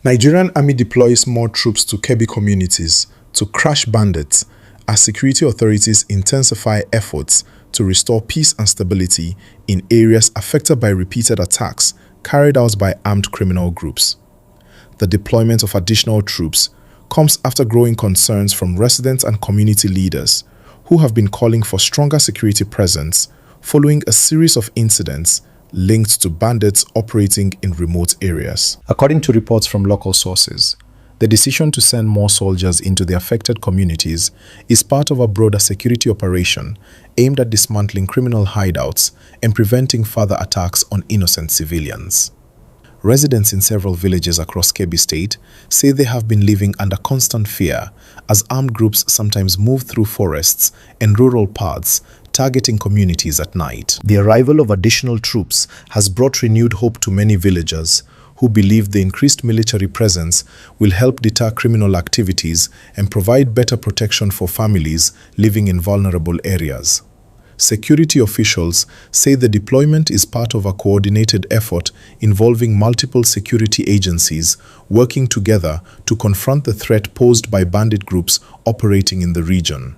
Nigerian Army deploys more troops to Kebbi communities to crush bandits as security authorities intensify efforts to restore peace and stability in areas affected by repeated attacks carried out by armed criminal groups. The deployment of additional troops comes after growing concerns from residents and community leaders who have been calling for stronger security presence following a series of incidents linked to bandits operating in remote areas. According to reports from local sources, the decision to send more soldiers into the affected communities is part of a broader security operation aimed at dismantling criminal hideouts and preventing further attacks on innocent civilians. Residents in several villages across Kebbi State say they have been living under constant fear as armed groups sometimes move through forests and rural paths targeting communities at night. The arrival of additional troops has brought renewed hope to many villagers who believe the increased military presence will help deter criminal activities and provide better protection for families living in vulnerable areas. Security officials say the deployment is part of a coordinated effort involving multiple security agencies working together to confront the threat posed by bandit groups operating in the region.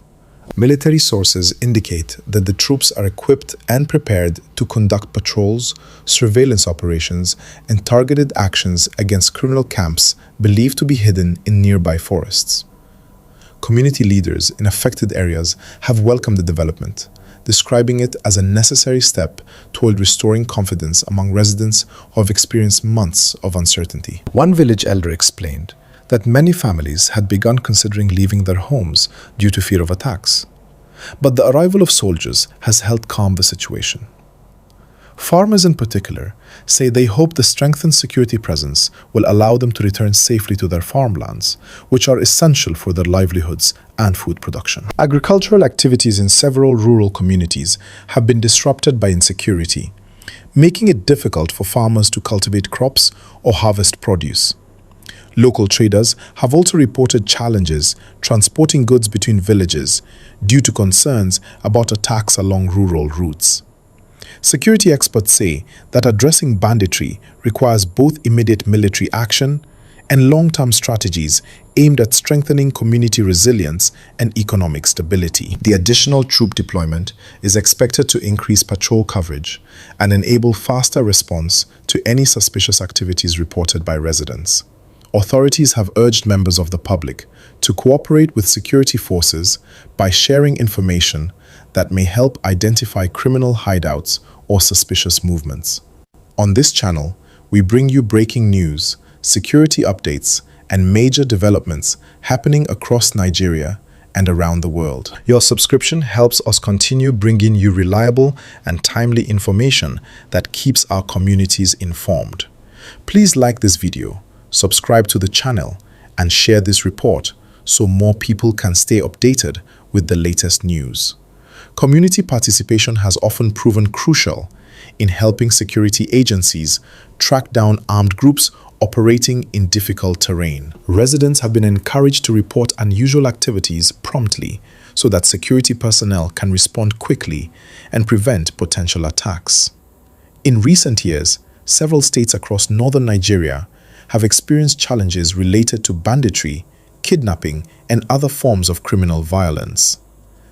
Military sources indicate that the troops are equipped and prepared to conduct patrols, surveillance operations, and targeted actions against criminal camps believed to be hidden in nearby forests. Community leaders in affected areas have welcomed the development, describing it as a necessary step toward restoring confidence among residents who have experienced months of uncertainty. One village elder explained that many families had begun considering leaving their homes due to fear of attacks. But the arrival of soldiers has helped calm the situation. Farmers in particular say they hope the strengthened security presence will allow them to return safely to their farmlands, which are essential for their livelihoods and food production. Agricultural activities in several rural communities have been disrupted by insecurity, making it difficult for farmers to cultivate crops or harvest produce. Local traders have also reported challenges transporting goods between villages due to concerns about attacks along rural routes. Security experts say that addressing banditry requires both immediate military action and long-term strategies aimed at strengthening community resilience and economic stability. The additional troop deployment is expected to increase patrol coverage and enable faster response to any suspicious activities reported by residents. Authorities have urged members of the public to cooperate with security forces by sharing information that may help identify criminal hideouts or suspicious movements. On this channel, we bring you breaking news, security updates, and major developments happening across Nigeria and around the world. Your subscription helps us continue bringing you reliable and timely information that keeps our communities informed. Please like this video, subscribe to the channel, and share this report so more people can stay updated with the latest news. Community participation has often proven crucial in helping security agencies track down armed groups operating in difficult terrain. Residents have been encouraged to report unusual activities promptly so that security personnel can respond quickly and prevent potential attacks. In recent years, several states across northern Nigeria have experienced challenges related to banditry, kidnapping, and other forms of criminal violence.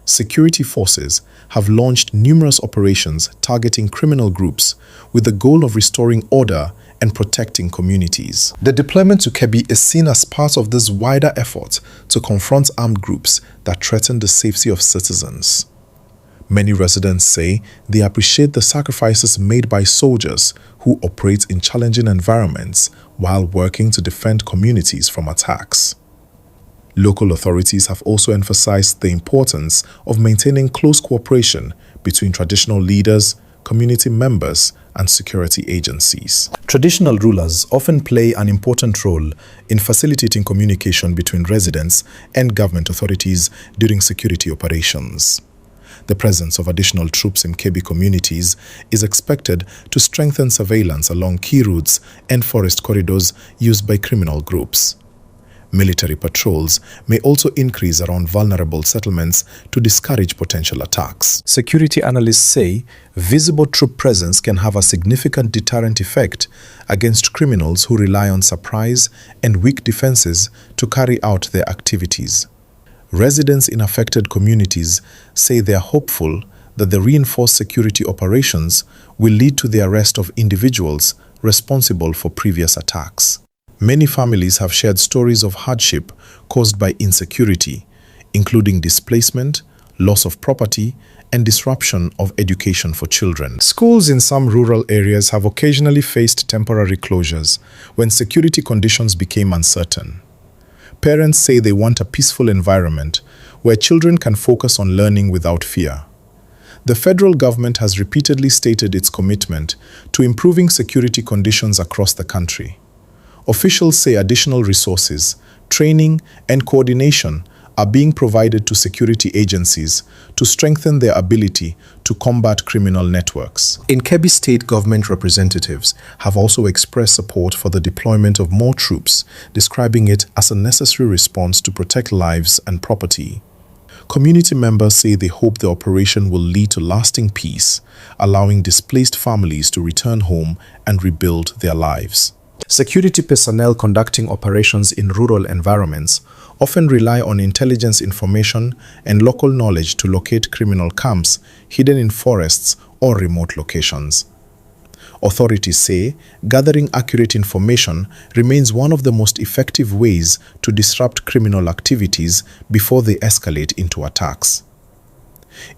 Security forces have launched numerous operations targeting criminal groups with the goal of restoring order and protecting communities. The deployment to Kebbi is seen as part of this wider effort to confront armed groups that threaten the safety of citizens. Many residents say they appreciate the sacrifices made by soldiers who operate in challenging environments while working to defend communities from attacks. Local authorities have also emphasized the importance of maintaining close cooperation between traditional leaders, community members, and security agencies. Traditional rulers often play an important role in facilitating communication between residents and government authorities during security operations. The presence of additional troops in Kebbi communities is expected to strengthen surveillance along key routes and forest corridors used by criminal groups. Military patrols may also increase around vulnerable settlements to discourage potential attacks. Security analysts say visible troop presence can have a significant deterrent effect against criminals who rely on surprise and weak defenses to carry out their activities. Residents in affected communities say they are hopeful that the reinforced security operations will lead to the arrest of individuals responsible for previous attacks. Many families have shared stories of hardship caused by insecurity, including displacement, loss of property, and disruption of education for children. Schools in some rural areas have occasionally faced temporary closures when security conditions became uncertain. Parents say they want a peaceful environment where children can focus on learning without fear. The federal government has repeatedly stated its commitment to improving security conditions across the country. Officials say additional resources, training, and coordination are being provided to security agencies to strengthen their ability to combat criminal networks. In Kebbi, state government representatives have also expressed support for the deployment of more troops, describing it as a necessary response to protect lives and property. Community members say they hope the operation will lead to lasting peace, allowing displaced families to return home and rebuild their lives. Security personnel conducting operations in rural environments often rely on intelligence information and local knowledge to locate criminal camps hidden in forests or remote locations. Authorities say gathering accurate information remains one of the most effective ways to disrupt criminal activities before they escalate into attacks.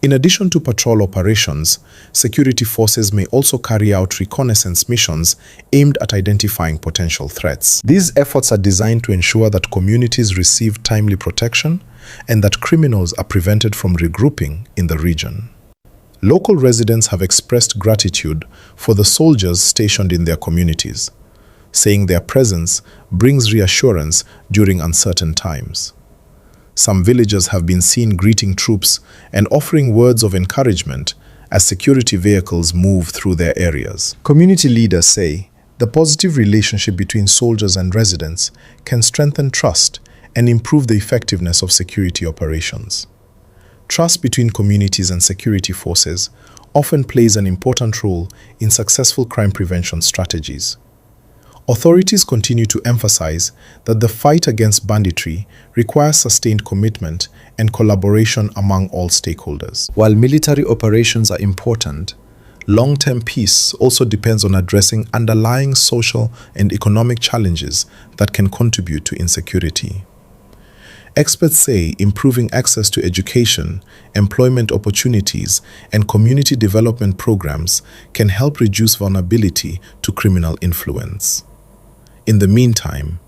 In addition to patrol operations, security forces may also carry out reconnaissance missions aimed at identifying potential threats. These efforts are designed to ensure that communities receive timely protection and that criminals are prevented from regrouping in the region. Local residents have expressed gratitude for the soldiers stationed in their communities, saying their presence brings reassurance during uncertain times. Some villagers have been seen greeting troops and offering words of encouragement as security vehicles move through their areas. Community leaders say the positive relationship between soldiers and residents can strengthen trust and improve the effectiveness of security operations. Trust between communities and security forces often plays an important role in successful crime prevention strategies. Authorities continue to emphasize that the fight against banditry requires sustained commitment and collaboration among all stakeholders. While military operations are important, long-term peace also depends on addressing underlying social and economic challenges that can contribute to insecurity. Experts say improving access to education, employment opportunities, and community development programs can help reduce vulnerability to criminal influence. In the meantime,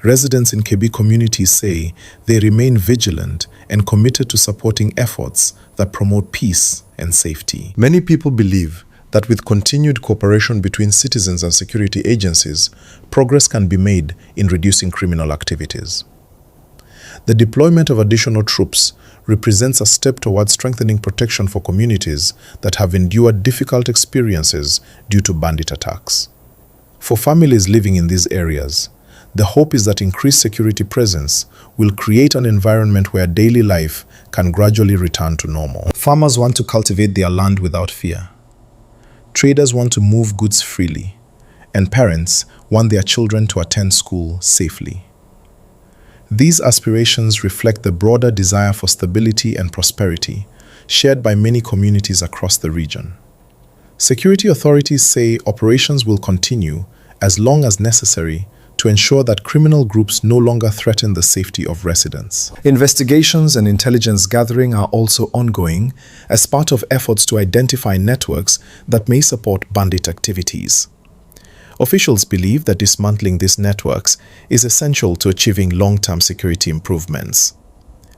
residents in Kebbi communities say they remain vigilant and committed to supporting efforts that promote peace and safety. Many people believe that with continued cooperation between citizens and security agencies, progress can be made in reducing criminal activities. The deployment of additional troops represents a step towards strengthening protection for communities that have endured difficult experiences due to bandit attacks. For families living in these areas, the hope is that increased security presence will create an environment where daily life can gradually return to normal. Farmers want to cultivate their land without fear. Traders want to move goods freely, and parents want their children to attend school safely. These aspirations reflect the broader desire for stability and prosperity shared by many communities across the region. Security authorities say operations will continue as long as necessary to ensure that criminal groups no longer threaten the safety of residents. Investigations and intelligence gathering are also ongoing as part of efforts to identify networks that may support bandit activities. Officials believe that dismantling these networks is essential to achieving long-term security improvements.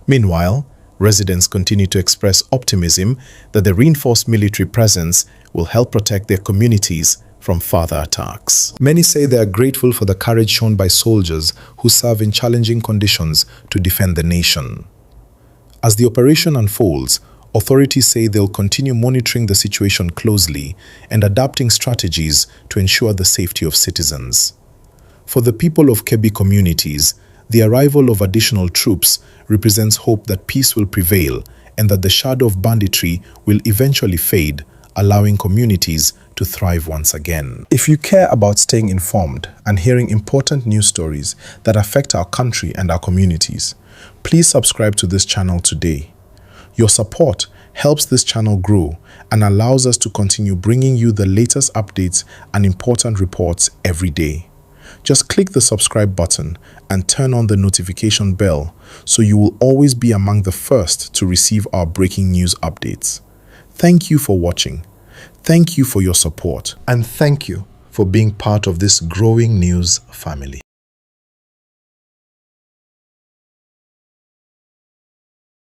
Meanwhile, residents continue to express optimism that the reinforced military presence will help protect their communities from further attacks. Many say they are grateful for the courage shown by soldiers who serve in challenging conditions to defend the nation. As the operation unfolds, authorities say they'll continue monitoring the situation closely and adapting strategies to ensure the safety of citizens. For the people of Kebbi communities, The arrival of additional troops represents hope that peace will prevail and that the shadow of banditry will eventually fade, allowing communities to thrive once again. If you care about staying informed and hearing important news stories that affect our country and our communities, please subscribe to this channel today. Your support helps this channel grow and allows us to continue bringing you the latest updates and important reports every day. Just click the subscribe button and turn on the notification bell so you will always be among the first to receive our breaking news updates. Thank you for watching. Thank you for your support. And thank you for being part of this growing news family.